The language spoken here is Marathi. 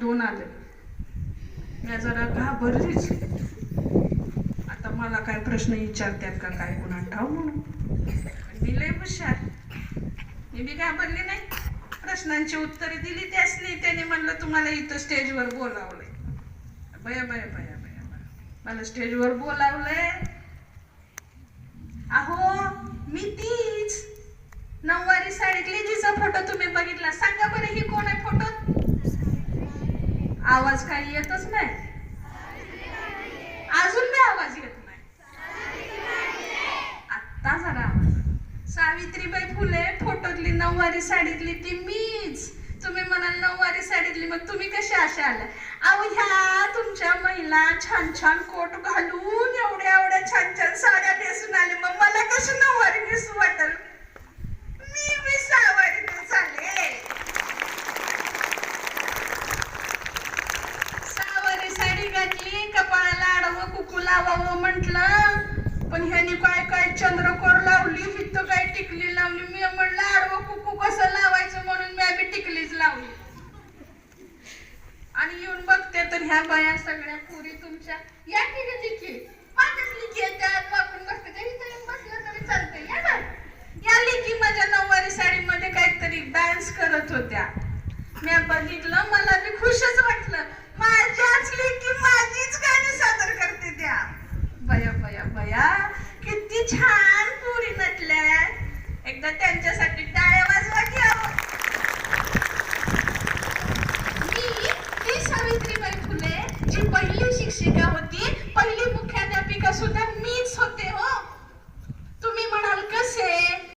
दोन आले. मी जरा घाबरलीच. आता मला काय प्रश्न विचारतात का काय कोणा ठाव म्हणून. मी लय हुशार. मी बी घाबरली नाही. प्रश्नांची उत्तरे दिली त्यासनी. त्याने म्हणलं तुम्हाला इथं स्टेजवर बोलावलंय. बया बया बया बया बया मला स्टेजवर बोलावलंय. अहो मी तीच नऊवारी साडीतली जिचा फोटो तुम्ही बघितला. सांगा बरं ही कोण आहे फोटो. आवाज काही येतच नाही. अजून मी आवाज येत नाही. आत्ता जरा आवाज. सावित्रीबाई फुले फोटोतली नऊवारी साडीतली ती मीच. तुम्ही म्हणाल नऊवारी साडीतली मग तुम्ही कशा अशा आल्या. अहो ह्या तुमच्या महिला छान छान कोट घालून एवढ्या एवढ्या छान छान साड्या नेसून आले. मग मला कशी नऊवारी नेसू वाटेल. मी सहावारीतच आले. सहावारी साडी घातली. कपाळाला आडवं कुकू लावावं म्हटलं. पण ह्यानी काय काय चंद्रकोर लावली. इथं काय टिकली लावली. मी म्हणलं आडवं कुकू कसं लावायचं म्हणून मी आम्ही टिकलीच लावली. आणि येऊन बघते तर ह्या बाया सगळ्या पुरी तुमच्या या लिखी माझ्याच लिखी आहे. त्यात वापरून बसते. त्या इथं येऊन बसलं तरी चालतंय. या ना या लिखी माझ्या नऊवारी साडीमध्ये काहीतरी डान्स करत होत्या. मी बघितलं मला बी खुशच वाटलं. माझ्याच लेकी माझीच गाणी सादर करते त्या. बया बया बया किती छान पुरी नटल्या. एकदा त्यांच्यासाठी टाळ्या वाजवा की. मी सावित्रीबाई फुले जी पहिली शिक्षिका होती. पहिली मुख्याध्यापिका सुद्धा मीच होते. हो